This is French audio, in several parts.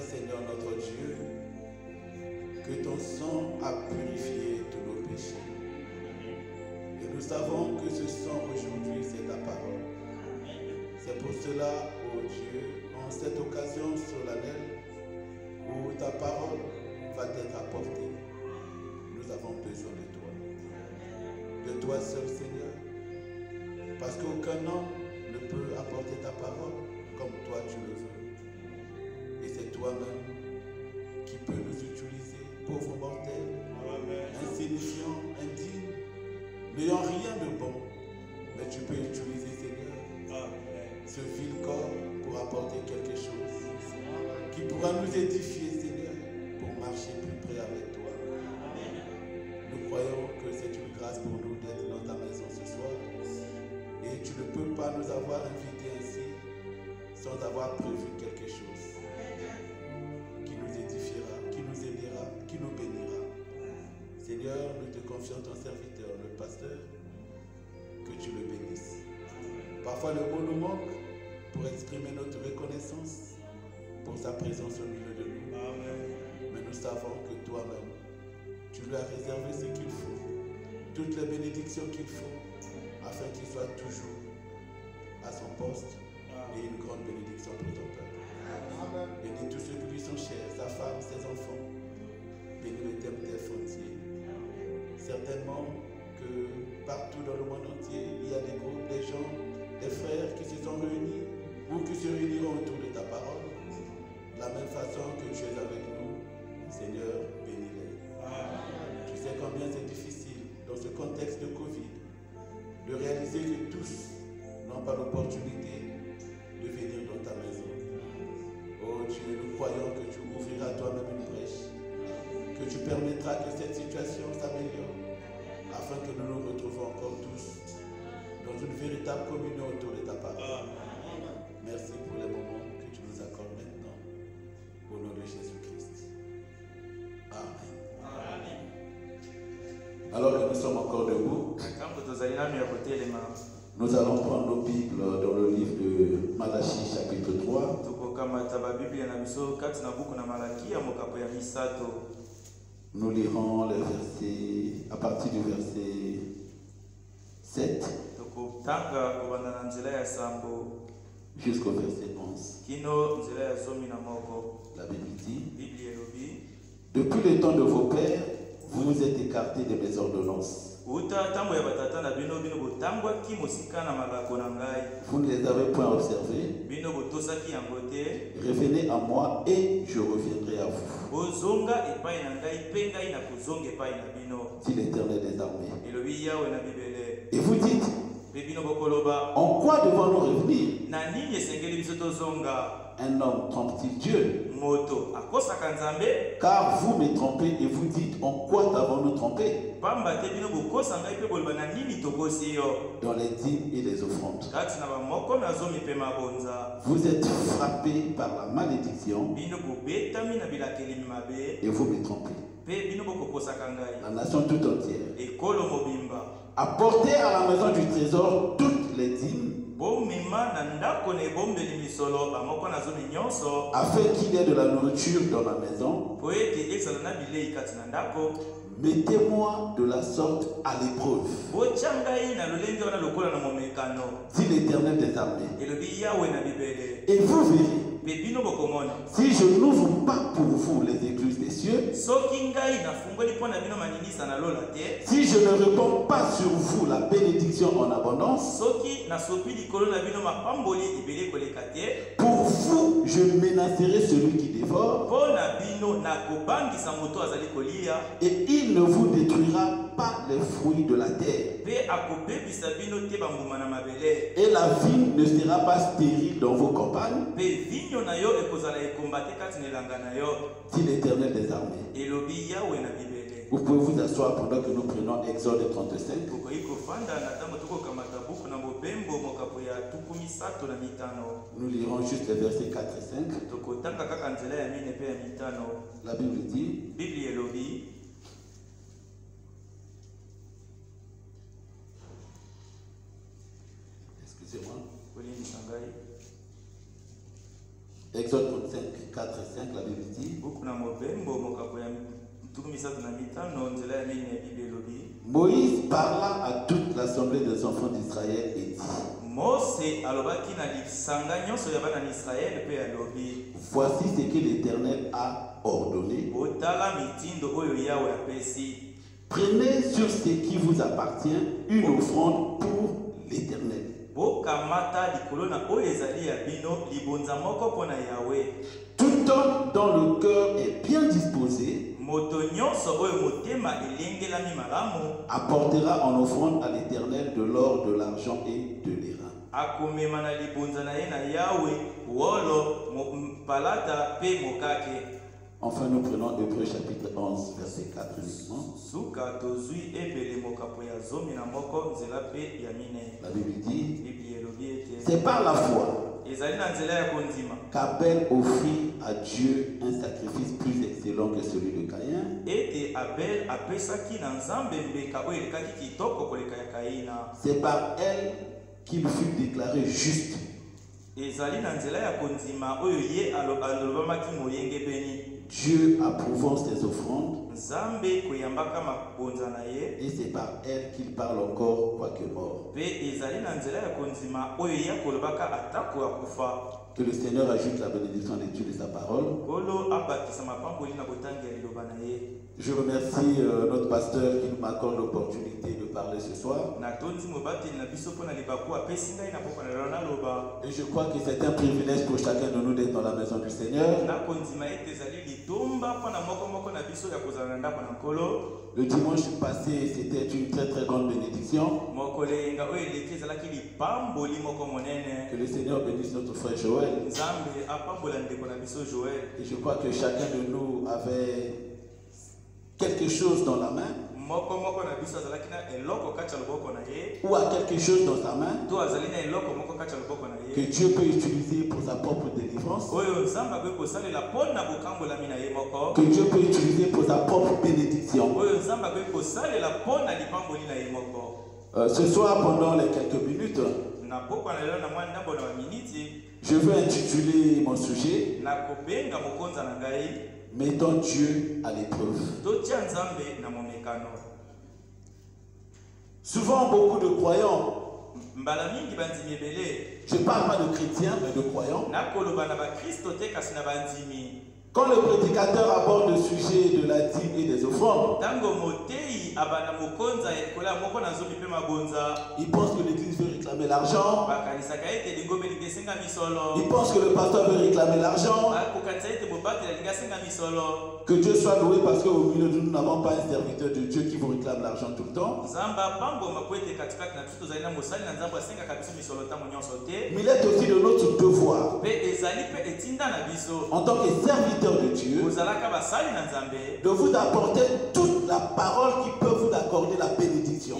Seigneur notre Dieu, que ton sang a purifié tous nos péchés. Et nous savons que ce sang aujourd'hui, c'est ta parole. C'est pour cela, ô Dieu, en cette occasion solennelle où ta parole va être apportée, nous avons besoin de toi. De toi seul, Seigneur. Parce qu'aucun homme ne peut apporter ta parole comme toi tu le veux. Et c'est toi-même qui peux nous utiliser, pauvres mortels, insignifiants, indignes, n'ayant rien de bon. Mais tu peux utiliser, Seigneur, ce vil corps pour apporter quelque chose qui pourra nous édifier, Seigneur, pour marcher plus près avec toi. Nous croyons que c'est une grâce pour nous d'être dans ta maison ce soir. Et tu ne peux pas nous avoir invités ainsi sans avoir prévu quelque chose qui nous édifiera, qui nous aidera, qui nous bénira. Seigneur, nous te confions ton serviteur, le pasteur, que tu le bénisses. Parfois le mot nous manque pour exprimer notre reconnaissance pour sa présence au milieu de nous. Mais nous savons que toi-même, tu lui as réservé ce qu'il faut, toutes les bénédictions qu'il faut, afin qu'il soit toujours à son poste et une grande bénédiction pour ton peuple. Bénis tous ceux qui lui sont chers, sa femme, ses enfants. Bénis le TMTF entier. Certainement que partout dans le monde entier, il y a des groupes, des gens, des frères qui se sont réunis ou qui se réuniront autour de ta parole. De la même façon que tu es avec nous, Seigneur, bénis-les. Tu sais combien c'est difficile dans ce contexte de Covid de réaliser que tous n'ont pas l'opportunité de venir dans ta maison. Oh Dieu, nous croyons que tu ouvriras toi-même une brèche, que tu permettras que cette situation s'améliore, afin que nous nous retrouvons encore tous dans une véritable communion autour de ta parole. Merci pour les moments que tu nous accordes maintenant. Au nom de Jésus-Christ. Amen. Alors que nous sommes encore debout, nous allons prendre nos Bibles dans le livre de Malachie chapitre 3. Nous lirons les versets à partir du verset 7 jusqu'au verset 11. La Bible dit: depuis le temps de vos pères, vous vous êtes écartés de mes ordonnances. Vous ne les avez point observées. Revenez à moi et je reviendrai à vous, dit l'Éternel des armées. Et vous dites: en quoi devons-nous revenir? Un homme trompe-t-il Dieu? Car vous me trompez et vous dites: en quoi t'avons-nous trompé? Dans les dîmes et les offrandes. Vous êtes frappés par la malédiction et vous me trompez. La nation tout entière. Apportez à la maison du trésor toutes les dîmes, afin qu'il y ait de la nourriture dans ma maison. Mettez-moi de la sorte à l'épreuve, dit l'Éternel des armées. Et vous verrez, si je n'ouvre pas pour vous les écluses des cieux, si je ne réponds pas sur vous la bénédiction en abondance, pour vous je menacerai celui qui dévore, et il ne vous détruira pas les fruits de la terre, et la vigne ne sera pas stérile dans vos campagnes, dit l'Éternel des armées. Vous pouvez vous asseoir pendant que nous prenons Exode 35. Nous lirons juste les versets 4 et 5. La Bible dit: excusez-moi. Exode 35, 4 et 5, la Bible dit Moïse parla à toute l'assemblée des enfants d'Israël et dit Voici ce que l'Éternel a ordonné. Prenez sur ce qui vous appartient une offrande pour l'Éternel. Tout homme dont le cœur est bien disposé apportera en offrande à l'Éternel de l'or, de l'argent et de l'airain. Enfin, nous prenons Hébreux chapitre 11, verset 4 uniquement. La Bible dit c'est par la foi qu'Abel offrit à Dieu un sacrifice plus excellent que celui de Caïn. C'est par elle qu'il fut déclaré juste. Dieu approuvant ses offrandes, et c'est par elle qu'il parle encore quoique mort. Que le Seigneur ajoute la bénédiction de Dieu de sa parole. Je remercie notre pasteur qui m'accorde l'opportunité de parler ce soir. Et je crois que c'est un privilège pour chacun de nous d'être dans la maison du Seigneur. Le dimanche passé, c'était une très très grande bénédiction. Que le Seigneur bénisse notre frère Joël. Et je crois que chacun de nous avait quelque chose dans la main. Ou a quelque chose dans sa main que Dieu peut utiliser pour sa propre délivrance, que Dieu peut utiliser pour sa propre bénédiction. Ce soir, pendant les quelques minutes, je veux intituler mon sujet Mettons Dieu à l'épreuve. Souvent, beaucoup de croyants, je ne parle pas de chrétiens, mais de croyants, quand le prédicateur aborde le sujet de la dîme et des offrandes, il pense que l'église veut réclamer l'argent, il pense que le pasteur veut réclamer l'argent, que Dieu soit loué parce qu'au milieu de nous, nous n'avons pas un serviteur de Dieu qui vous réclame l'argent tout le temps. Mais il est aussi de notre devoir, en tant que serviteur de Dieu, de vous apporter toute la parole qui peut vous accorder la bénédiction.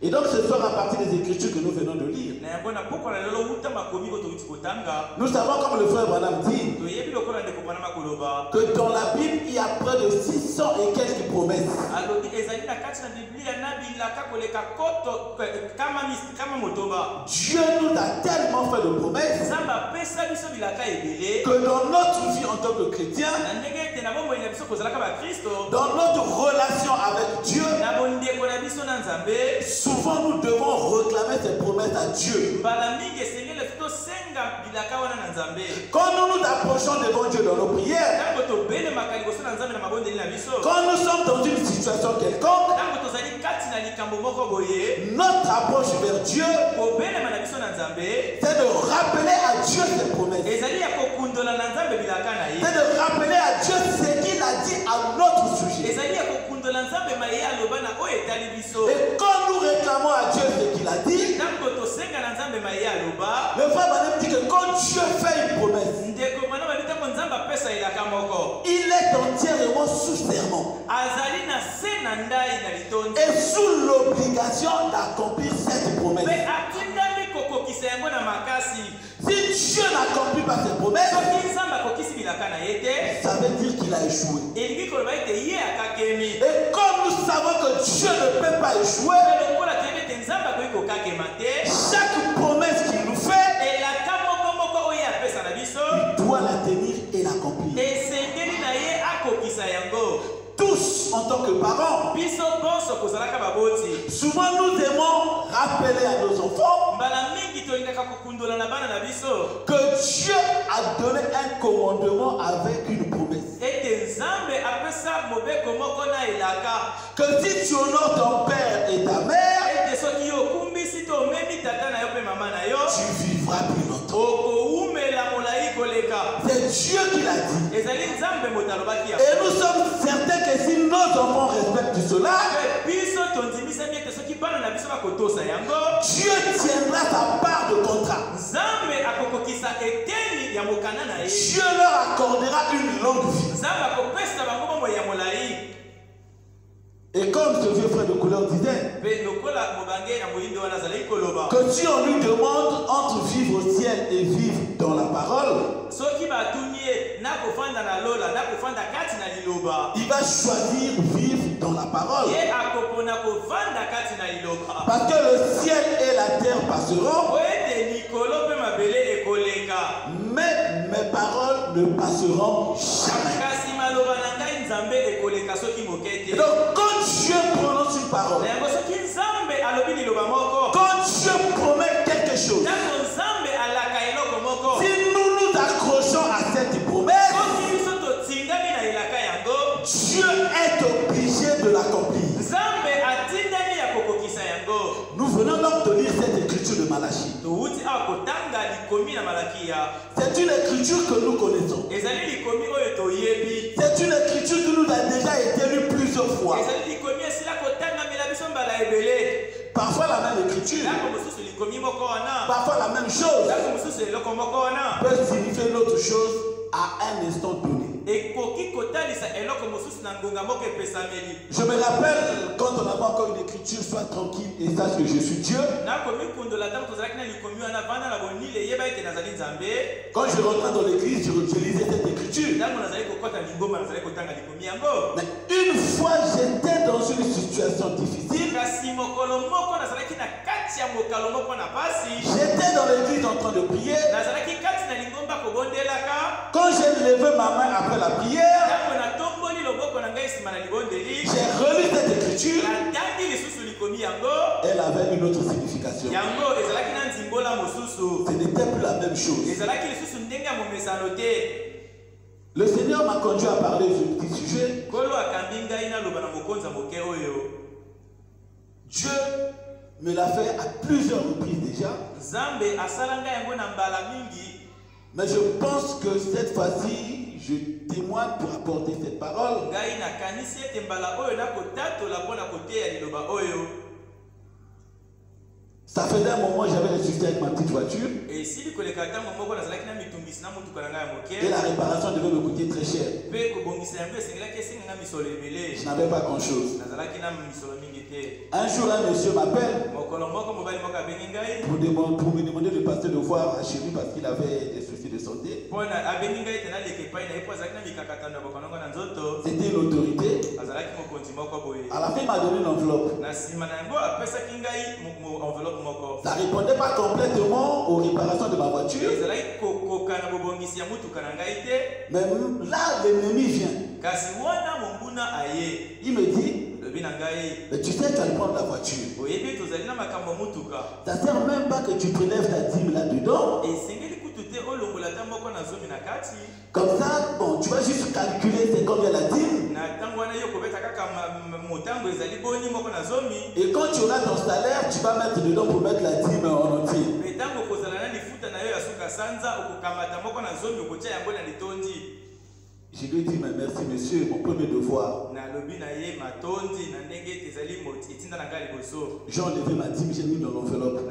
Et donc ce soir, à partir des Écritures que nous venons de lire, nous savons, comme le frère Branham dit, que dans la Bible, il y a près de 600 et quelques promesses. Dieu nous a tellement fait de promesses que dans notre vie en tant que chrétien, dans notre relation avec Dieu, souvent nous devons réclamer ces promesses à Dieu. Quand nous nous approchons devant Dieu dans nos prières, quand nous sommes dans une situation quelconque, notre approche vers Dieu, c'est de rappeler à Dieu ses promesses. C'est de rappeler à Dieu ce qu'il a dit à notre sujet. Et quand nous réclamons à Dieu ce qu'il a dit, le frère Branham dit que quand Dieu fait une promesse, il est entièrement sous serment et sous l'obligation d'accomplir cette promesse. Si Dieu n'accomplit pas cette promesse, ça veut dire qu'il a échoué. Et comme nous savons que Dieu ne peut pas échouer, chaque promesse qu'il nous fait, doit la tenir et l'accomplir. Tous, en tant que parents, souvent nous aimons rappeler à nos enfants que Dieu a donné un commandement avec une promesse. Que si tu honores ton père et ta mère, tu vivras plus longtemps. C'est Dieu qui l'a dit. Et nous sommes certains que si nos enfants respectent cela, Dieu tiendra sa part de contrat. Dieu leur accordera une longue vie. Et comme ce vieux frère de couleur disait, que si on lui demande entre vivre au ciel et vivre dans la parole, il va choisir vivre dans la parole. Parce que le ciel et la terre passeront, mais mes paroles ne passeront jamais. Et donc quand Dieu prononce une parole, quand Dieu promet quelque chose, si nous nous accrochons à cette promesse, Dieu est obligé de l'accomplir. Nous venons donc de lire cette écriture de Malachie. C'est une écriture que nous connaissons. C'est une écriture qui nous a déjà été lue plusieurs fois. Parfois la même écriture, parfois la même chose peut signifier une autre chose à un instant donné. Je me rappelle quand on avait encore une écriture, sois tranquille et sache que je suis Dieu. Quand je rentrais dans l'église, je lisais cette écriture. Mais une fois j'étais dans une situation difficile. J'étais dans l'église en train de prier. Quand j'ai levé ma main après la prière, j'ai relu cette écriture. Elle avait une autre signification. Ce n'était plus la même chose. Le Seigneur m'a conduit à parler sur ce petit sujet. Dieu me l'a fait à plusieurs reprises déjà. Mais je pense que cette fois-ci, je témoigne pour apporter cette parole. Ça faisait un moment, j'avais les soucis avec ma petite voiture. Et la réparation devait me coûter très cher. Je n'avais pas grand-chose. Un jour, un monsieur m'appelle pour me demander de passer le voir à chérie parce qu'il avait des soucis de santé. C'était une autorité. À la fin, il m'a donné une enveloppe. Ça ne répondait pas complètement aux réparations de ma voiture. Mais là, l'ennemi vient. Il me dit, mais tu sais, tu vas prendre la voiture. Ça ne sert même pas que tu prélèves ta dîme là-dedans. Comme ça, bon, tu vas juste calculer c'est combien la dîme. Et quand tu auras ton salaire, tu vas mettre dedans pour mettre la dîme en entier. Je lui ai dit, mais merci monsieur, mon premier devoir. J'ai enlevé ma dîme, j'ai mis dans l'enveloppe.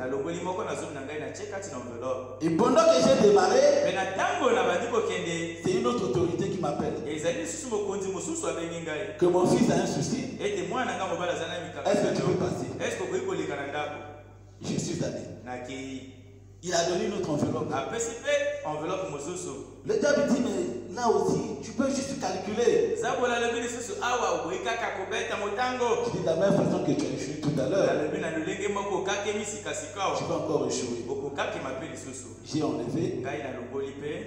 Et pendant que j'ai démarré, c'est une autre autorité qui m'appelle. Que mon fils a un souci. Est-ce que tu peux passer? Je suis allé. Il a donné une autre enveloppe. Le diable dit, mais là aussi, tu peux juste calculer. Je dis de la même façon que tu as échoué tout à l'heure, tu vas encore échouer. J'ai enlevé.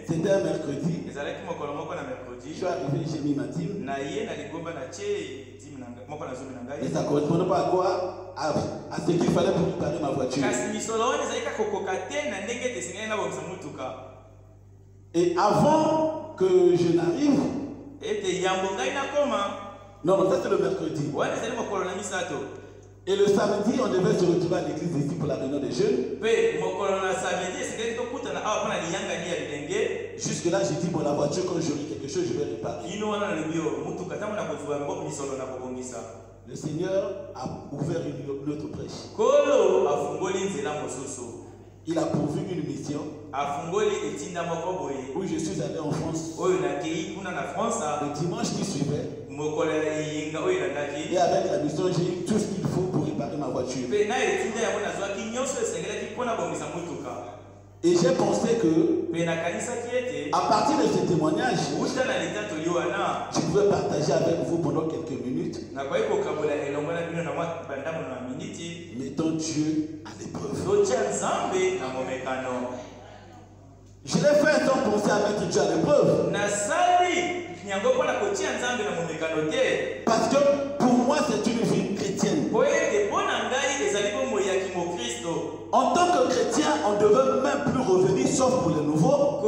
C'était un mercredi. Je suis arrivé, j'ai mis ma dîme. Et ça ne correspondait pas à quoi? À ce qu'il fallait pour réparer ma voiture. Et avant que je n'arrive, non, ça c'est le mercredi. Et le samedi, on devait se retrouver à l'église ici pour la réunion des jeunes. Jusque là, j'ai dit, bon, la voiture, quand j'aurai quelque chose, je vais réparer. Le Seigneur a ouvert une autre brèche. Il a pourvu une mission où je suis allé en France le dimanche qui suivait. Et avec la mission, j'ai eu tout ce qu'il faut pour réparer ma voiture. Et j'ai pensé que, à partir de ce témoignage, je pouvais partager avec vous pendant quelques minutes. Mettons Dieu à l'épreuve. Je l'ai fait sans penser à mettre Dieu à l'épreuve. Parce que pour moi, c'est une vie chrétienne. En tant que chrétien, on ne devait même plus revenir sauf pour les nouveaux.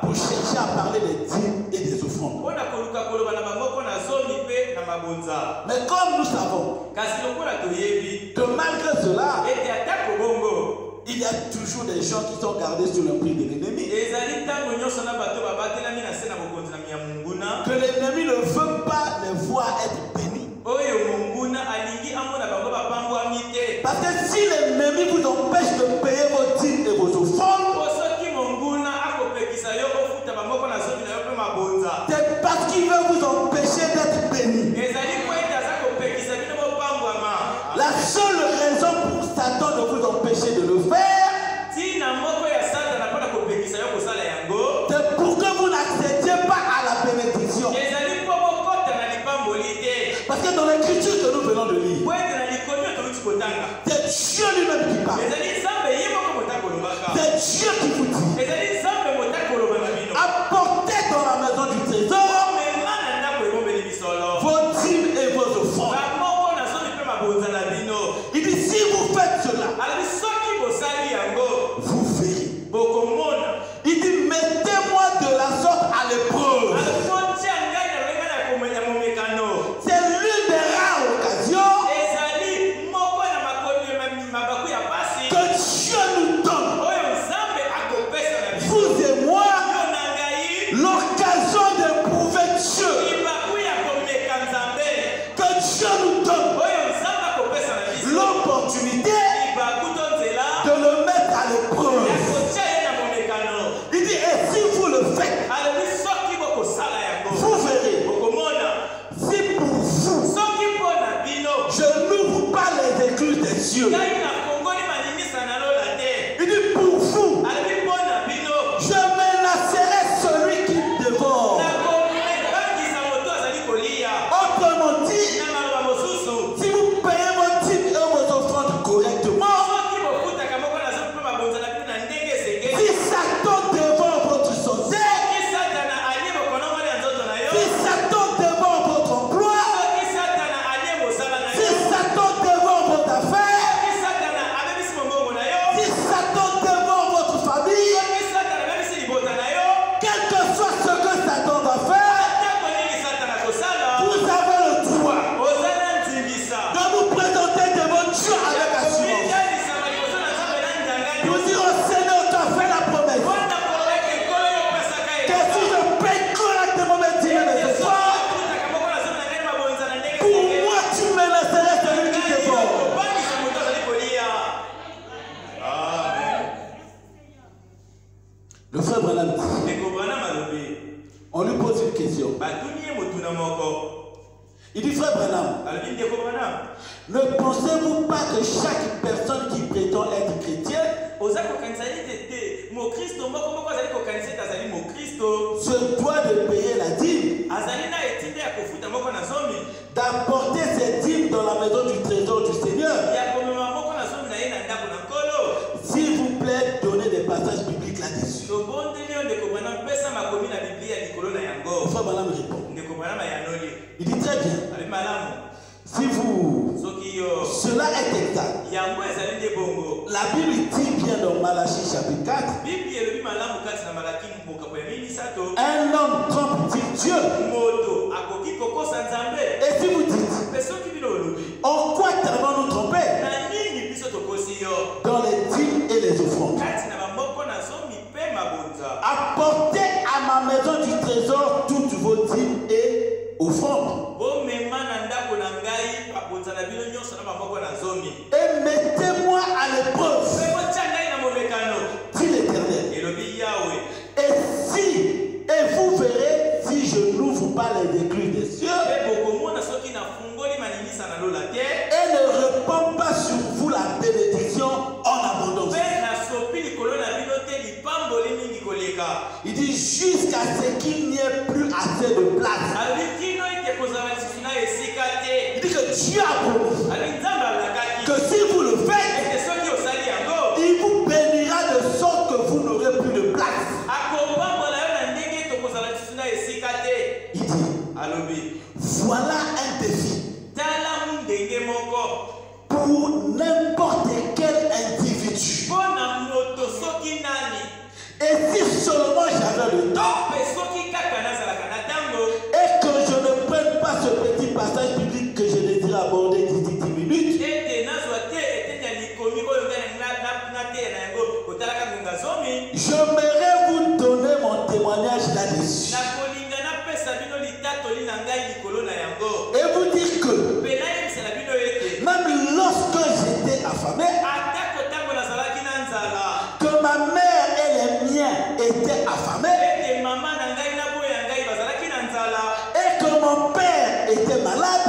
Pour chercher à parler des dîmes et des offrandes. Mais comme nous savons que malgré cela, il y a toujours des gens qui sont gardés sur le prix de l'ennemi. Que l'ennemi ne veut pas les voir être bénis. Parce que si l'ennemi vous empêche de payer vos dîmes et vos offrandes, c'est parce qu'il veut vous empêcher d'être bénis. La seule raison pour Satan de vous empêcher de le faire, c'est pour que vous n'accédiez pas à la bénédiction. Parce que dans l'écriture que nous venons de lire, c'est Dieu lui-même qui parle. C'est Dieu qui vous dit, apportez dans la maison du trésor vos dîmes et vos offrandes. Il dit, si vous faites cela, vous verrez. Il dit, mettez-moi de la sorte à l'épreuve. C'est l'une des rares occasions que Dieu nous donne, vous et moi, l'occasion d'éprouver Dieu. Que Dieu nous donne l'opportunité de le mettre à l'épreuve. Il dit, et si vous le faites, vous verrez. Si pour vous, je n'ouvre pas les écluses des cieux. Il dit, pour vous, je menacerai celui qui me dévore. Autrement dit, si vous payez vos dîmes et vos offrandes correctement, si Satan dévore votre santé, si Satan dévore votre emploi, si Satan dévore votre affaire, si Satan dévore votre famille, quel que soit ce que Satan va faire, vous avez le droit de vous présenter devant Dieu avec assurance. Vous dire au Seigneur, tu as fait la promesse que si je paye correctement mes dîmes et mes offrandes, pour moi tu menacerais celui qui dévore. Le frère Branham dit, on lui pose une question. Il dit, frère Branham, ne pensez-vous pas que chaque personne qui prétend être chrétienne se doit de payer la dîme, d'apporter ses dîmes dans la maison du trésor du Seigneur? S'il vous plaît, donnez des passages bibliques là-dessus. Frère Branham répond. Il dit très bien. Si vous... Cela est exact. La Bible dit bien dans Malachie chapitre 4. Un homme trompe-t-il Dieu? Et si vous dites, en quoi t'avons-nous trompé? Dans les dîmes et les offrandes. Apportez à ma maison du trésor toutes vos dîmes et offrandes. Et mettez-moi à l'épreuve, dit l'Éternel. Et vous verrez si je n'ouvre pas les écluses des cieux et ne répands pas sur vous la bénédiction en abondance. Il dit jusqu'à ce qu'il n'y ait plus assez de place. Il dit que Dieu a promis que si vous le faites, il vous bénira de sorte que vous n'aurez plus de place. Il dit, voilà un défi pour n'importe quel individu. Et si seulement j'avais le temps et que je ne prenne pas ce petit passage biblique que je désire aborder d'ici 10 minutes, j'aimerais vous donner mon témoignage là-dessus. Et vous dire que même lorsque j'étais affamé, que ma mère et les miens étaient affamés, et que mon père était malade,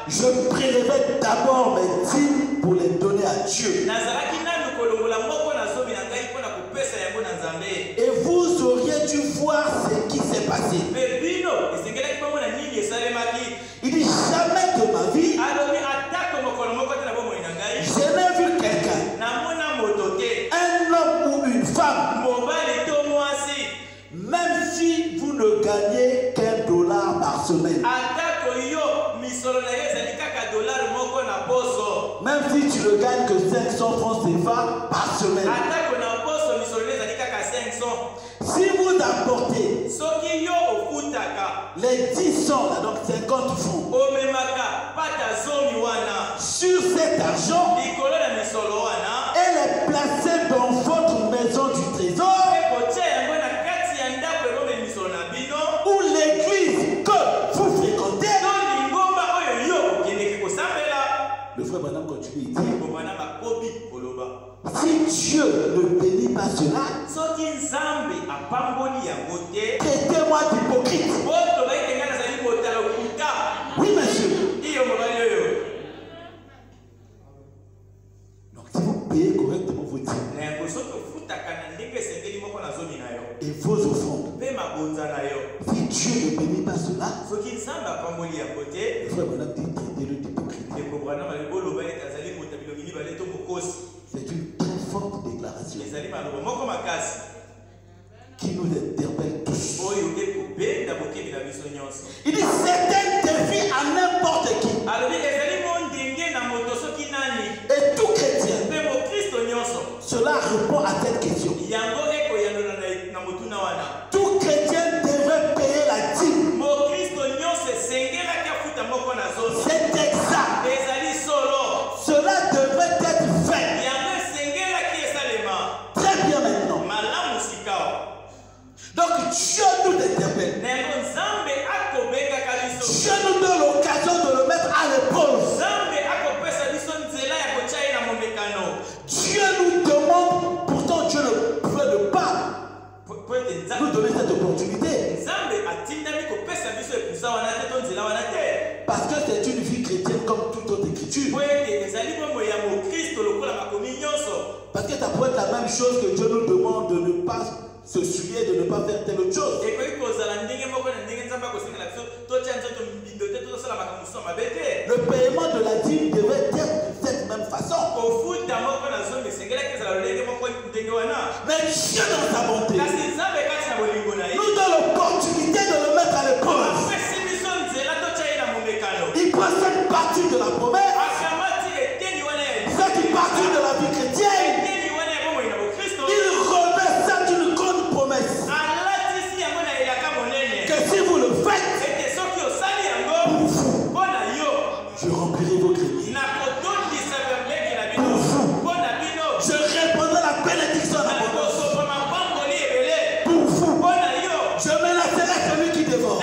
je prélevais d'abord mes dîmes pour les donner à Dieu. Et vous auriez dû voir ce qui s'est passé. Il dit jamais de ma vie je n'ai vu quelqu'un, un homme ou une femme, même si vous ne gagnez qu'un dollar par semaine, même si tu ne gagnes que 500 francs CFA par semaine, si vous apportez les 10 cents, là, donc 50 francs, sur cet argent et les placer dans votre maison du trésor ou l'église que vous fréquentez, le frère Branham continue, il dit, si Dieu ne bénit pas cela, traitez-moi d'hypocrite. Oui, monsieur. Donc, si vous payez correctement vos dîmes et vos offrandes, si Dieu ne bénit pas cela, le frère Branham dit, traitez-le d'hypocrite. C'est une très forte déclaration qui nous interpelle tous. Il dit c'est un défi à n'importe qui. Et tout chrétien, cela répond à cette question. Tout chrétien devrait payer la dîme. C'est exact. Cela devrait être fait. Très bien, Écritures. Parce que ça pourrait être la même chose que Dieu nous demande de ne pas se souiller, de ne pas faire telle autre chose. Le paiement de la dîme devrait être de cette même façon. Mais Dieu dans sa bonté nous donne l'opportunité de le mettre à l'épreuve. Il prend cette partie de la promesse, cette partie de la vie chrétienne, il remet ça d'une grande promesse. Que si vous le faites, pour vous, je remplirai vos greniers. Pour vous, je répandrai la bénédiction en abondance. Pour vous, je menacerai celui qui dévore.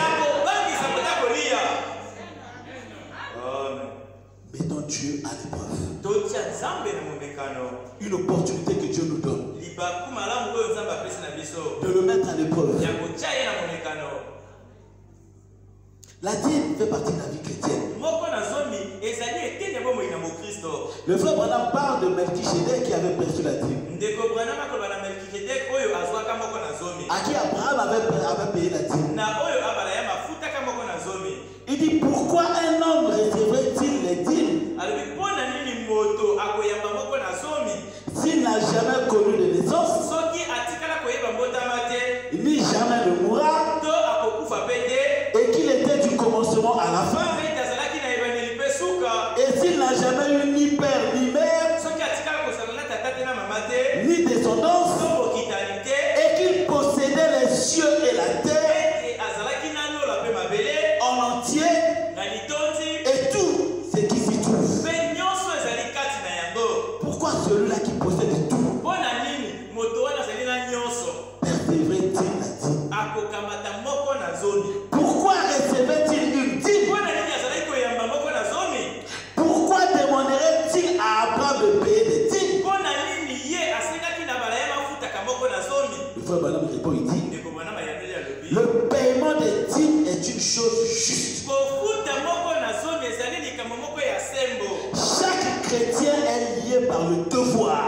Mettons Dieu à l'épreuve. Une opportunité que Dieu nous donne de le mettre à l'épreuve. La dîme fait partie de la vie chrétienne. Le frère Branham parle de Melchisedec qui avait perçu la dîme. À qui Abraham avait payé la dîme. Il dit pourquoi un homme recevrait-il les dîmes s'il n'a jamais connu de naissance, ni jamais ne mourra, et qu'il était du commencement à la fin, et s'il n'a jamais eu ni père ni mère, ni descendance, et qu'il possédait les cieux et la terre en entier, et tout ce qui s'y trouve. Pourquoi celui-là qui possède tout persévérait-il la dîme? Pourquoi recevait-il une dîme? Pourquoi demanderait-il à Abraham de payer des dîmes? Le frère Branham répond, il dit le paiement des dîmes est une chose juste. Chaque chrétien est lié par le devoir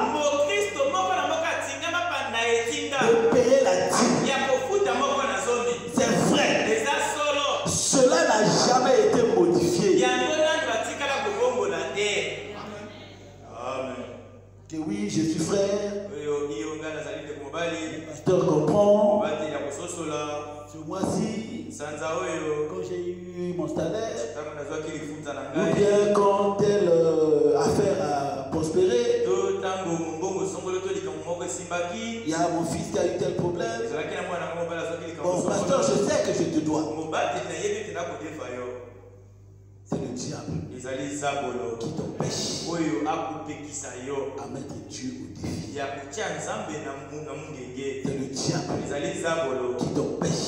de payer la dîme. C'est vrai. Cela n'a jamais été modifié. Que oui, je suis frère. Le pasteur comprend. Ce mois-ci, quand j'ai eu mon salaire, ou bien quand telle affaire a prospéré, il y a mon fils qui a eu tel problème. Bon, pasteur, je sais que je te dois. C'est le diable qui t'empêche à mettre Dieu au défi. C'est le diable qui t'empêche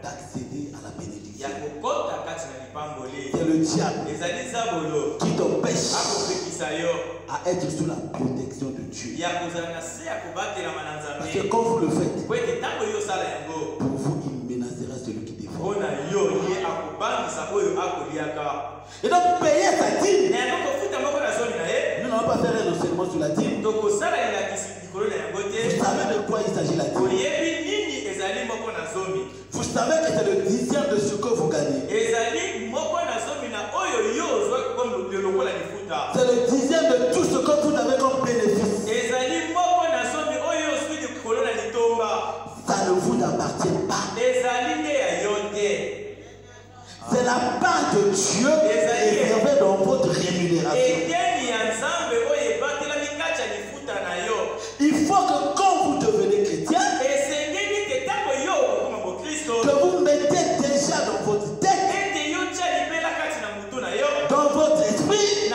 d'accéder à la bénédiction. C'est le diable qui t'empêche à être sous la protection de Dieu. Parce que quand vous le faites, pour vous, il menacera celui qui défend. Et donc, payer sa dîme. Nous n'allons pas faire un enseignement sur la dîme. Vous savez de quoi il s'agit la dîme. Vous savez que c'est le 10e de ce que vous gagnez. C'est le 10e de tout ce que vous avez comme bénéfice. Ça ne vous appartient pas. C'est la part de Dieu réservée dans votre rémunération. Il faut que quand vous devenez chrétien, que vous mettez déjà dans votre tête, dans votre esprit,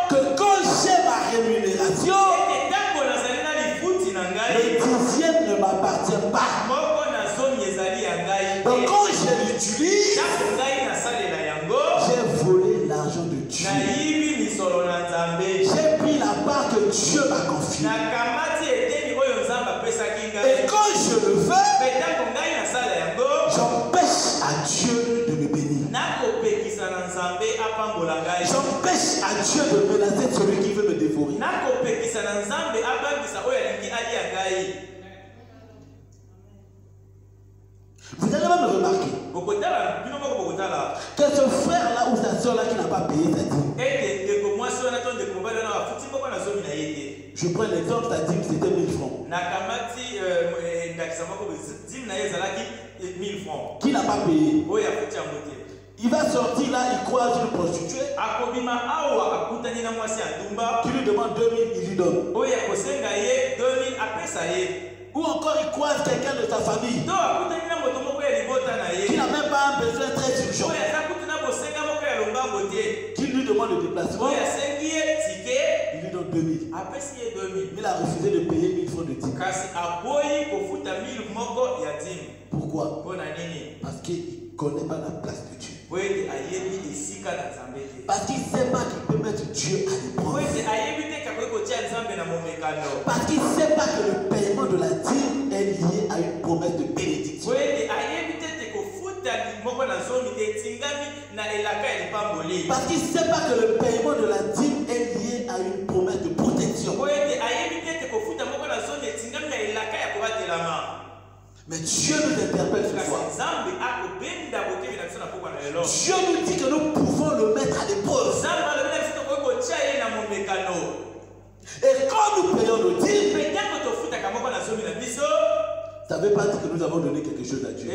que quand j'ai ma rémunération, le 10e ne m'appartient pas. Donc quand je l'utilise, j'ai volé l'argent de Dieu. J'ai pris la part que Dieu m'a confiée. Et quand je le fais, j'empêche à Dieu de me bénir. Dieu de menacer celui qui veut me dévorer. Vous allez même remarquer que ce frère-là ou sa soeur-là qui n'a pas payé sa dîme. Je prends l'exemple, sa dîme c'était 1000 francs. Qui n'a pas payé? Il va sortir là, il croise une prostituée qui lui demande 2000, il lui donne. Ou encore il croise quelqu'un de sa famille qui n'a même pas un besoin très urgent, qui lui demande le déplacement, il lui donne 2000. Il a refusé de payer 1000 francs de dîme. Pourquoi? Parce qu'il ne connaît pas la place de Dieu. Parce qu'il ne sait pas qu'il peut mettre Dieu à l'épreuve. Parce qu'il ne sait pas que le paiement de la dîme est lié à une promesse de bénédiction. Parce qu'il ne sait pas que le paiement de la dîme est lié à une promesse de protection. Mais Dieu nous interpelle ce soir. Dieu nous dit que nous pouvons le mettre à l'épreuve. Et quand nous payons nos dîmes, ça ne veut pas dire que nous avons donné quelque chose à Dieu.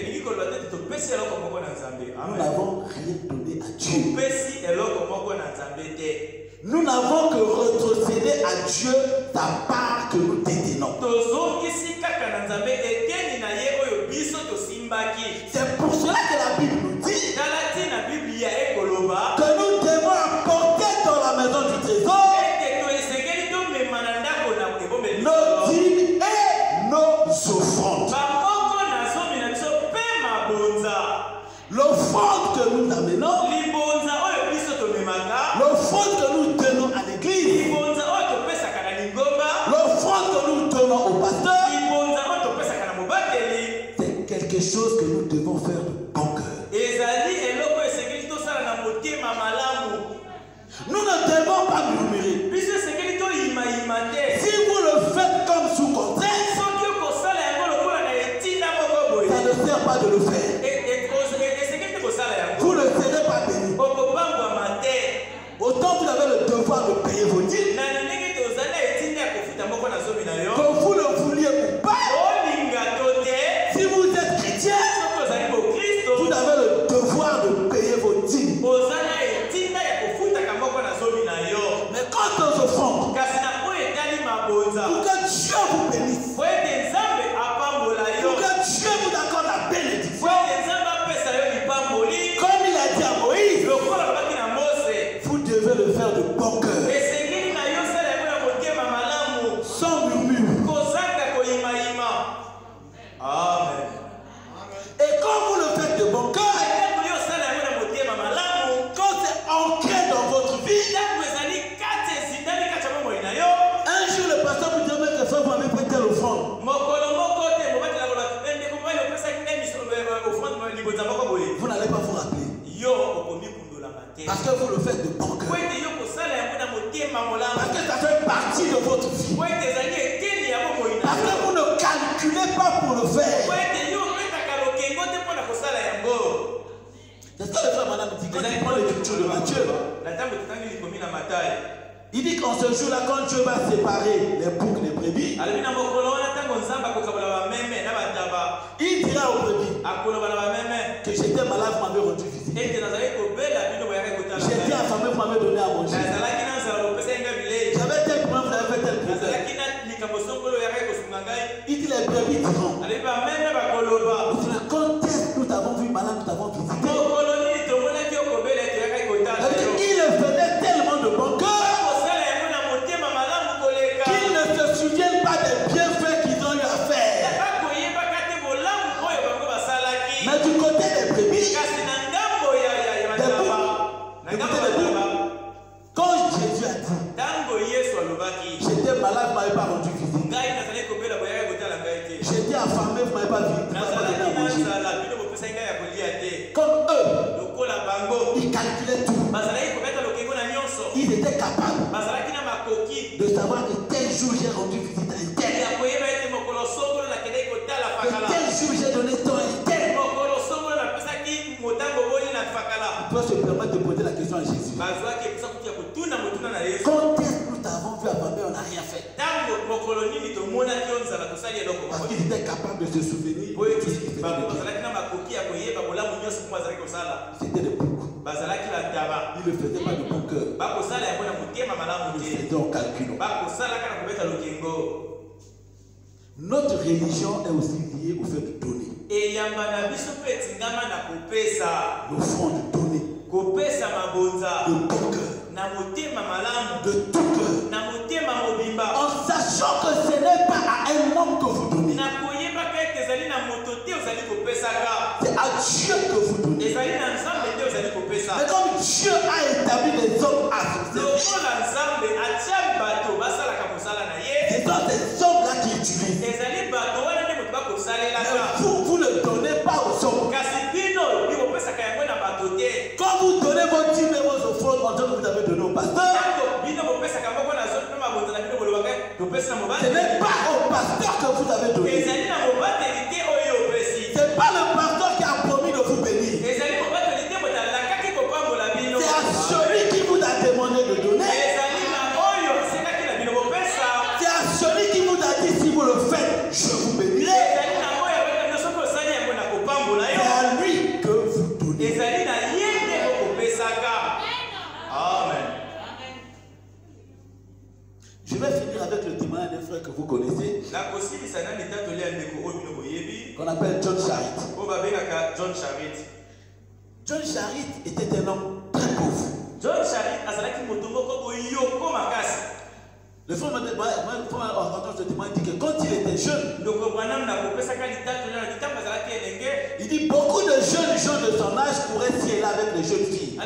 Nous n'avons rien donné à Dieu. Nous n'avons que retrocédé à Dieu sa part que nous détenons. C'est pour cela que la Bible nous dit que nous devons apporter dans la maison du trésor nos dîmes et nos offrandes. L'offrande que nous amenons, l'offrande que nous donnons à l'église, l'offrande que nous donnons au pasteur, c'est quelque chose que nous devons faire de bon cœur. Nous ne devons pas murmurer. Si vous le faites comme sous contrainte, ça ne sert pas de le faire. Vous ne serez pas béni. Autant vous avez le devoir de payer vos dîmes, que vous le vouliez ou pas. Si vous êtes chrétien, vous avez le devoir de payer vos dîmes. Mais quand on se fond, pour que Dieu vous bénisse, pour que Dieu vous accorde la bénédiction, comme il a dit à Moïse, vous devez le faire de bon cœur, sans murmure. Amen. Et quand vous le faites de bon cœur, quand c'est ancré dans votre vie, un jour le pasteur vous dit que ça vous avez fait telle offrande. Vous n'allez pas vous rappeler. Parce que vous le faites de bon cœur. Parce que ça fait partie de votre vie. Parce que vous ne calculez pas pour le faire. C'est ce que le frère madame dit quand il prend l'écriture de Matthieu. Il dit qu'en ce jour-là, quand Dieu va séparer les boucs des brebis, il dira aux brebis que j'étais malade, vous m'avez rendu visite. J'étais affamé, vous m'avez donné à manger. J'avais tel problème, vous avez fait tel problème. Il dit les brebis diront, quand est-ce que nous t'avons vu malade, nous t'avons visité? Il le faisait tellement de bon cœur qu'ils ne se souviennent pas des bienfaits qu'ils ont eu à faire. Mais du côté des brebis, quand Jésus a dit, j'étais malade, vous ne m'avez pas rendu visite. J'étais affamé, vous ne m'avez pas vu. Comme eux, ils calculaient tout. Ils étaient capables savoir que tel jour j'ai rendu visite à un tel. Que tel jour j'ai donné temps à un tel. Tu dois se permettre de poser la question à Jésus. Quand est-ce que nous t'avons vu affamé, on n'a rien fait? Parce qu'ils étaient capables de se souvenir de tout ce qu'ils faisaient de bien. C'était des boucs. Ils ne le faisaient pas de bon cœur. Ils le faisaient en calculant. Notre religion est aussi liée au fait de donner. L'offrande donnée. De bon cœur. De tout cœur. En sachant que ce n'est pas à un homme que vous donnez. C'est à Dieu que vous donnez. Mais comme Dieu a établi les hommes à son service, c'est dans ces hommes-là qui utilisent. Mais vous ne donnez pas aux hommes. Quand vous donnez vos dîmes et vos offrandes, en tant que vous avez donné au pasteur, ce n'est pas au pasteur que vous avez donné. Ce n'est pas le pasteur qui a promis de vous bénir. C'est à celui qui vous a demandé de donner. C'est à celui qui vous a dit si vous le faites, je vous bénirai. C'est à lui que vous donnez. Amen. Je vais finir avec le témoignage d'un frère que vous connaissez, qu'on appelle John Charit. John Charit était un homme très pauvre. Le frère m'a raconté ce témoignage, dit que quand il était jeune, il dit beaucoup de jeunes gens de son âge couraient ci et là avec les jeunes filles.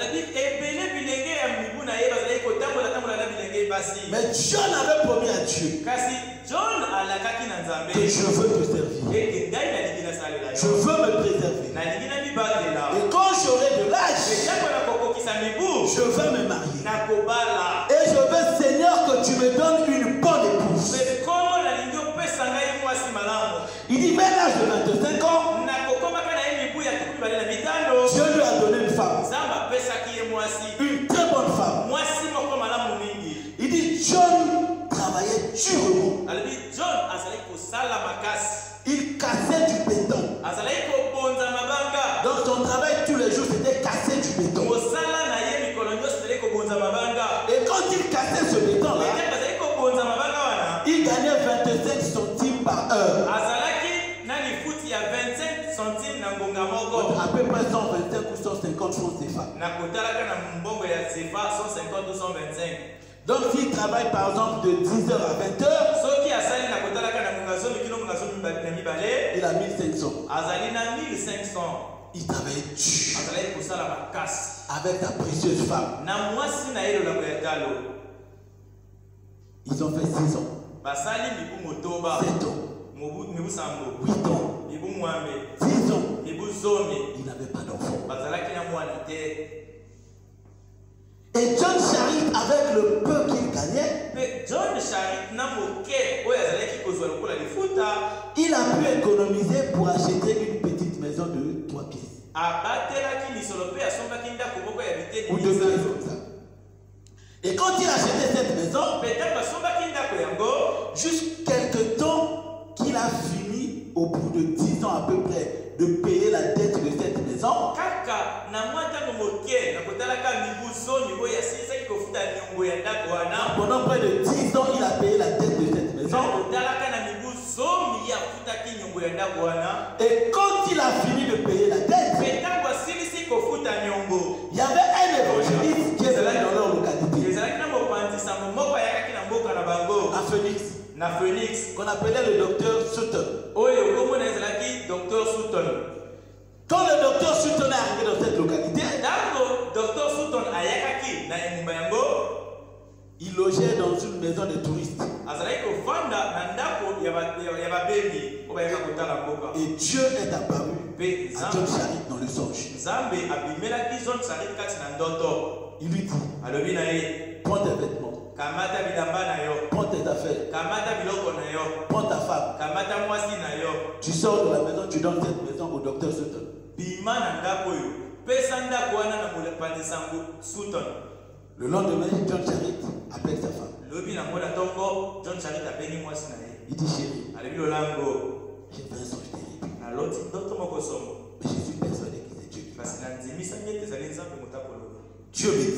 Mais John avait promis à Dieu que je veux te servir. Je veux me préserver. Et quand j'aurai de l'âge, je veux me marier. Et je veux, Seigneur, que tu me donnes une bonne épouse. Il dit, vers l'âge de 25 ans, Dieu lui a donné une femme. Une très bonne femme. Il dit, John travaillait durement. Il cassait du béton. Donc son travail tous les jours, c'était casser du béton. Et quand il cassait ce béton-là, il gagnait 25 centimes par heure. À peu près 125 ou 150 francs CFA. Donc s'il travaille par exemple de 10h à 20h, il a 1500. Il travaille dur avec ta précieuse femme. Ils ont fait 6 ans, 7 ans, 8 ans, 10 ans. Il n'avait pas d'enfant. Et John Charit, avec le peu qu'il gagnait, il a pu économiser pour acheter une petite maison de 3 pièces. Ou 2 pièces comme ça. Et quand il a acheté cette maison, juste quelques temps qu'il a fini, au bout de 10 ans à peu près, de payer la dette de cette maison, pendant près de 10 ans, il a payé la dette de cette maison. Et quand il a fini de payer la dette, il y avait un évangéliste qui est venu dans leur localité, à Phoenix, qu'on appelait le docteur Sutton. Quand le docteur Sutton est arrivé dans cette localité, il logeait dans une maison de touristes. Et Dieu est apparu à John Charit dans le songe. Il lui dit, prends tes vêtements, prends affaires. Prends ta femme. Tu sors de la maison, tu donnes cette maison au docteur Sutton. Le lendemain, John Charit appelle sa femme. Il dit chérie, j'ai fait un songe terrible. Mais je suis persuadé que c'est Dieu qui parle. Dieu me dit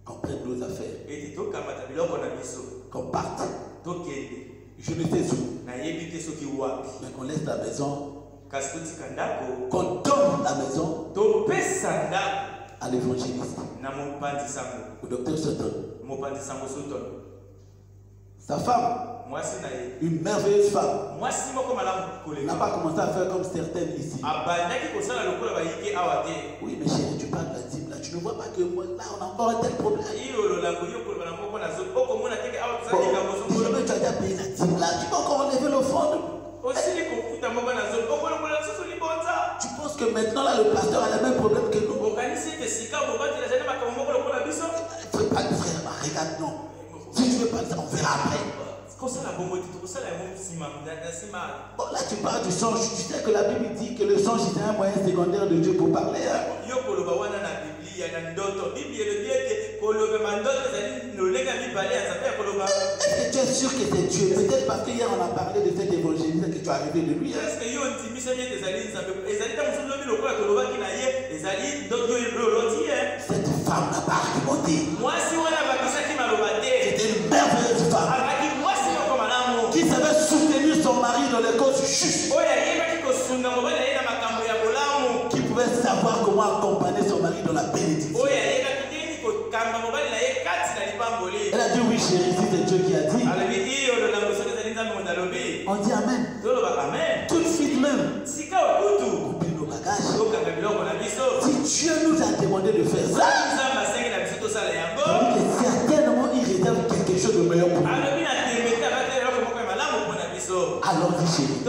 qu'on prenne nos affaires, qu'on parte. Je ne sais où, mais qu'on laisse la maison, qu'on donne la maison à l'évangéliste, au docteur Sutton. Sa femme, une merveilleuse femme, n'a pas commencé à faire comme certaines ici. Oui, mais chérie, tu parles de la dîme là. Tu ne vois pas que moi, là, on a encore un tel problème. Bon, désormais, tu as déjà payé la dîme là. Tu peux encore enlever l'offrande. Tu penses que maintenant, là, le pasteur a le même problème que nous? Frère, regarde, non. Si tu veux pas ça, on verra après. Bon, là, tu parles du songe. Tu sais que la Bible dit que le songe est un moyen secondaire de Dieu pour parler. Est-ce que tu es sûr que c'est Dieu? Peut-être parce qu'hier on a parlé de cet évangéliste que tu as rêvé de lui. Cette femme n'a pas argumenté. C'était une merveilleuse femme qui savait soutenir son mari dans les causes justes, qui pouvait savoir comment accompagner son mari dans la bénédiction. Elle a dit oui chérie, si c'est Dieu qui a dit. On dit amen. Tout de suite même. Oublie nos bagages. Si Dieu nous a demandé de faire ça, certainement il réserve quelque chose de meilleur pour nous. Allons-y chérie.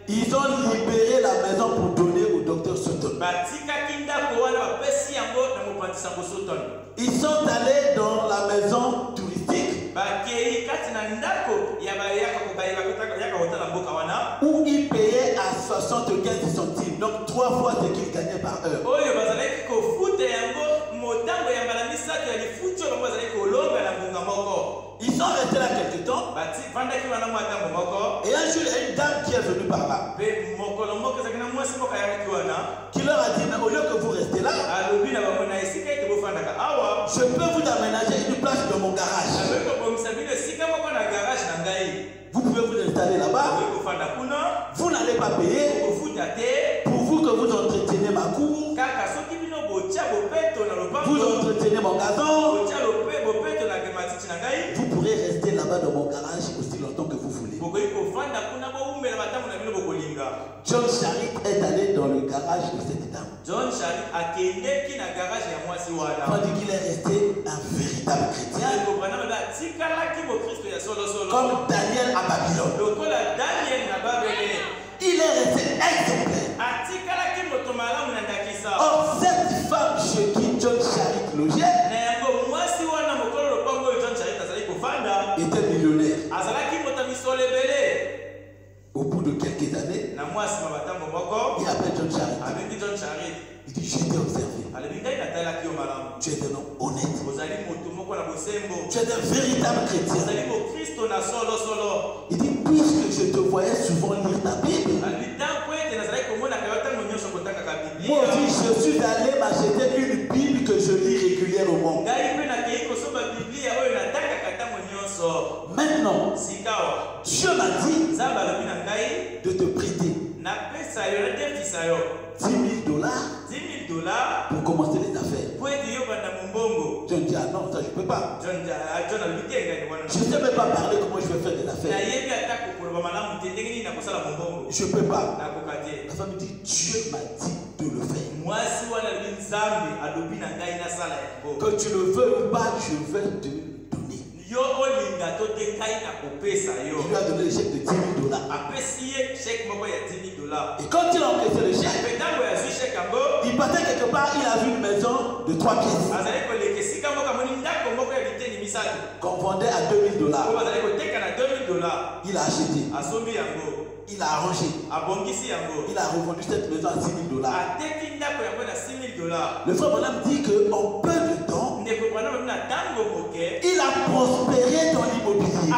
Ils ont libéré la maison pour donner au docteur Sutton. Ils sont allés dans la maison touristique où ils payaient à 75 centimes, donc 3 fois ce qu'ils gagnaient par heure. Ils sont restés là quelque temps. Et un jour, il y a une dame qui est venue par là, qui leur a dit, mais au lieu que vous restez là, je peux vous aménager une place dans mon garage. Vous pouvez vous installer là-bas. Vous n'allez pas payer. Pour vous que vous entretenez ma cour, vous entretenez mon gazon. Vous pourrez rester là-bas dans mon garage aussi longtemps que vous voulez. John Charit est allé dans le garage de cette dame. Tandis qu'il est resté un véritable chrétien. Comme Daniel à Babylone. Il est resté exemplaire. Or, cette femme chez qui John Charit logeait était millionnaire. Au bout de quelques années, il appelle John Charit. Il dit, je t'ai observé. Tu es un homme honnête. Tu es un véritable chrétien. Il dit, puisque je te voyais souvent lire ta Bible, moi aussi je suis allé m'acheter une Bible que je lis régulièrement. Maintenant, Dieu m'a dit de te prêter $10,000 pour commencer les affaires. John dit, ah non, ça je ne peux pas. Je ne sais même pas parler comment je vais faire des affaires. Je ne peux pas. La femme me dit, Dieu m'a dit de le faire. Que tu le veux ou pas, je vais te donner. Il lui a donné le chèque de $10,000. Et quand il a encaissé le chèque, il partait quelque part, il a vu une maison de 3 pièces. qu'on vendait à $2000. Il a acheté. Il a arrangé. Il a revendu cette maison à $6000. Le frère Branham dit qu'en peu de temps, il a prospéré dans l'immobilier.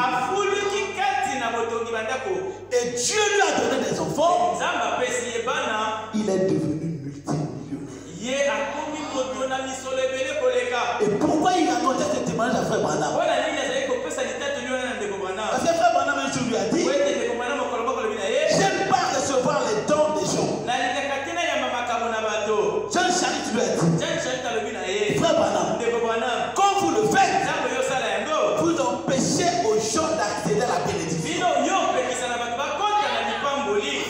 Et Dieu lui a donné des enfants. Il est devenu multimillionnaire. Et pourquoi il racontait ce témoignage à frère Branham? Parce que frère Branham un jour lui a dit: j'aime pas recevoir les dons des gens. John Charit lui a dit: frère Branham, quand vous le faites, vous empêchez aux gens d'accéder à la bénédiction.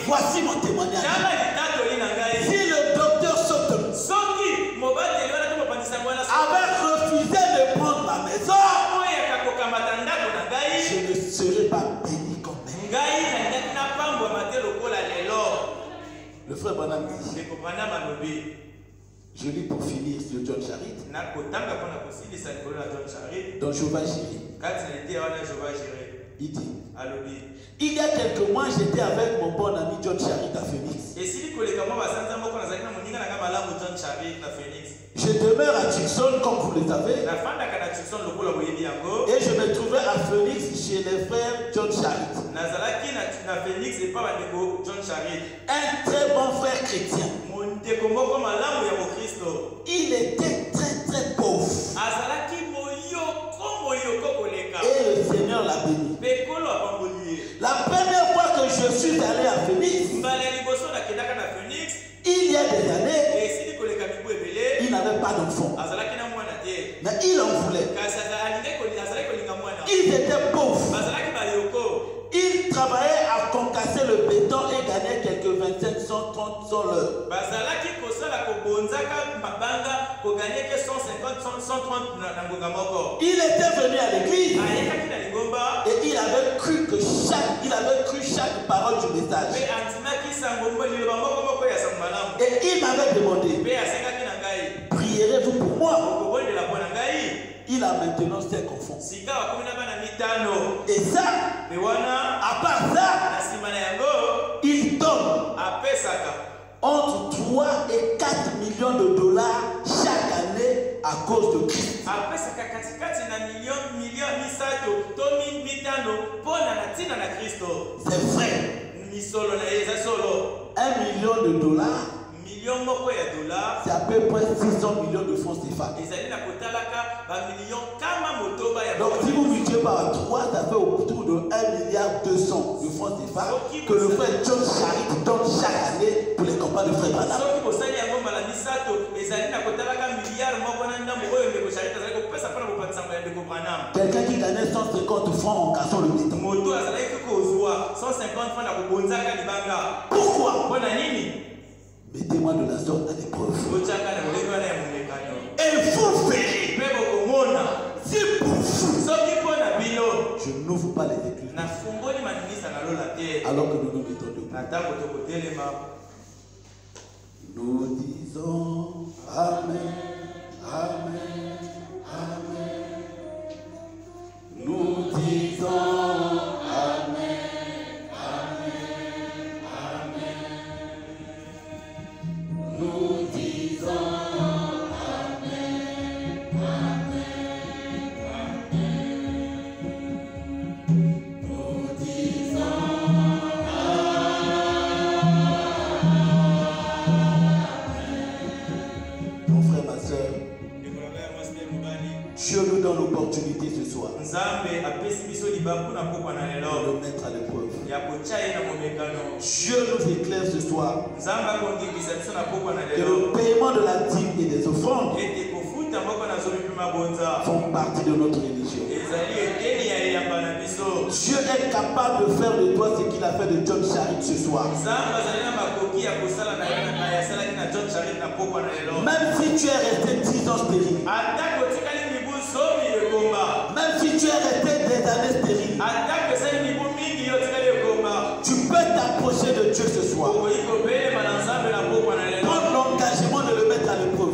Voici mon témoignage. Si le docteur Sotom avait refusé de prendre ma maison, je ne serais pas béni comme elle. Le frère Branham dit, je lis pour finir sur John Charit, dans Jéhovah Jireh. Il dit: il y a quelques mois, j'étais avec mon bon ami John Charit à Phoenix. Je demeure à Tucson, comme vous le savez. Et je me trouvais à Phoenix chez les frères John Charit. Un très bon frère chrétien. Il était très très pauvre. Et le Seigneur l'a béni. La première fois que je suis allé à Phoenix, il y a des années, il n'avait pas d'enfant. Mais il en voulait. Ils étaient pauvres. Ils travaillaient à concasser le béton et gagnaient quelques 25, 130, 100 l'heure. Il était venu à l'église et il avait cru chaque parole du message. Et il m'avait demandé: prierez-vous pour moi? Il a maintenant 5 enfants. Et ça, à part ça, il donne entre 3 et 4 millions de dollars chaque année à cause de Christ. C'est vrai. 1 million de dollars, c'est à peu près 600 millions de francs CFA. Donc si vous multipliez par 3, ça fait autour de 1,2 milliard de francs CFA que le frère John Charit donne chaque année pour les campagnes de frère Branham. Quelqu'un qui gagnait 150 francs en cassant le béton. Pourquoi? Mettez-moi de la sorte à l'épreuve. Et vous verrez. Si pour vous, je n'ouvre pas les écluses alors que nous nous mettons debout. Nous disons Amen, Amen, Amen. Nous disons Amen, Amen, Amen. Nous disons Amen, Amen, Amen. Nous disons Amen. Mon frère, ma soeur, Dieu nous donne l'opportunité ce soir de le mettre à l'épreuve. Dieu nous éclaire ce soir que le paiement de la dîme et des offrandes font partie de notre religion. Dieu est capable de faire de toi ce qu'il a fait de John Charit ce soir. Même si tu es resté 10 ans stérile, même si tu es resté des années stérile, tu peux t'approcher de Dieu ce soir. Prendre l'engagement de le mettre à l'épreuve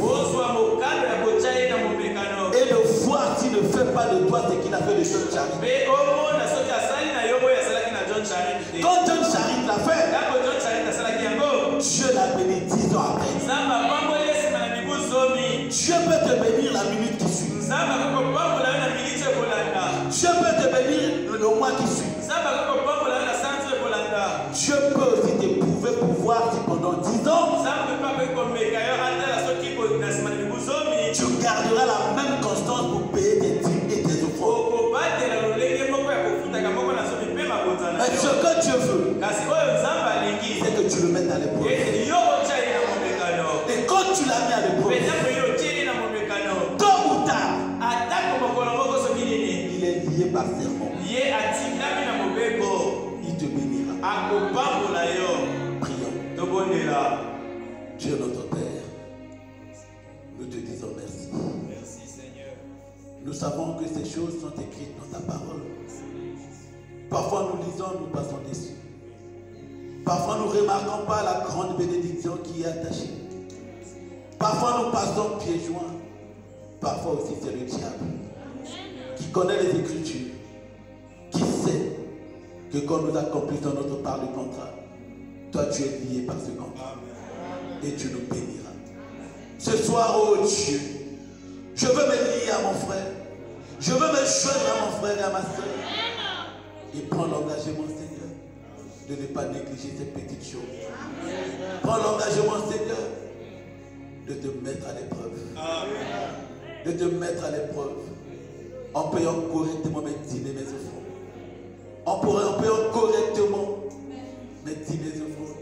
et de voir si le fais pas de toi ce qu'il a fait de John Charit. Quand John Charit l'a fait, Dieu l'a béni 10 ans après. Dieu peut te bénir la minute qui suit. Dieu peut te bénir le mois qui suit. Dieu peut aussi t'éprouver pour voir si pendant 10 ans, tu garderas la même constance pour payer tes dîmes et tes offrandes. Mais ce que Dieu veut, c'est que tu le mettes à l'épreuve. Et quand tu l'as mis à l'épreuve, tôt ou tard, il est lié par serment. Il te bénira. Prions. Dieu notre Père, nous te disons merci. Merci Seigneur. Nous savons que ces choses sont écrites dans ta parole. Parfois nous lisons, nous passons dessus. Parfois nous ne remarquons pas la grande bénédiction qui est attachée. Parfois nous passons pieds joints. Parfois aussi c'est le diable qui connaît les Écritures, qui sait que quand nous accomplissons notre part de contrat, toi tu es lié par ce contrat. Et tu nous béniras. Ce soir, oh Dieu, je veux me lier à mon frère. Je veux me joindre à mon frère et à ma soeur. Et prends l'engagement, Seigneur, de ne pas négliger ces petites choses. Prends l'engagement, Seigneur, de te mettre à l'épreuve. De te mettre à l'épreuve. En payant correctement mes dîmes et mes offrandes. En payant correctement mes dîmes et mes offrandes.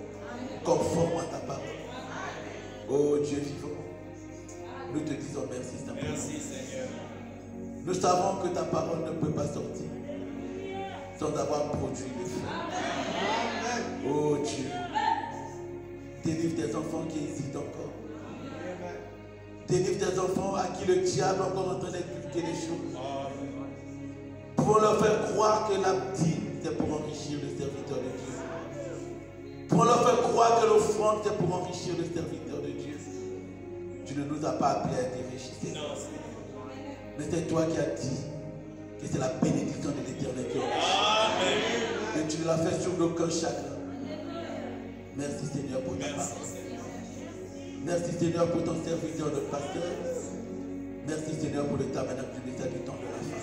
Conforme à ta parole. Oh Dieu vivant, nous te disons merci simplement. Merci Seigneur. Nous savons que ta parole ne peut pas sortir sans avoir produit le fruit. Oh Dieu, délivre tes enfants qui hésitent encore. Délivre tes enfants à qui le diable encore en train d'inculquer les choses. Pour leur faire croire que la dîme c'est pour enrichir le serviteur de Dieu. Pour leur faire croire que l'offrande c'est pour enrichir le serviteur de Dieu. Tu ne nous as pas appelés à être riches, Seigneur. Mais c'est toi qui as dit que c'est la bénédiction de l'Éternel qui enrichit. Et tu l'as fait sur nos cœurs chacun. Merci Seigneur pour ta parole. Merci Seigneur pour ton serviteur de pasteur. Merci Seigneur pour le tabernacle du message du temps de la fin.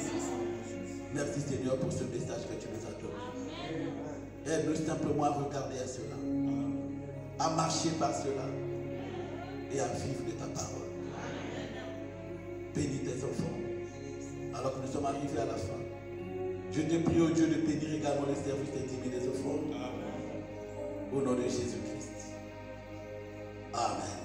Merci Seigneur pour ce message que tu nous as donné. Aide-nous simplement à regarder à cela, à marcher par cela et à vivre de ta parole. Bénis tes enfants. Alors que nous sommes arrivés à la fin, je te prie, oh Dieu, de bénir également le service des dîmes et des offrandes. Au nom de Jésus-Christ. Amen.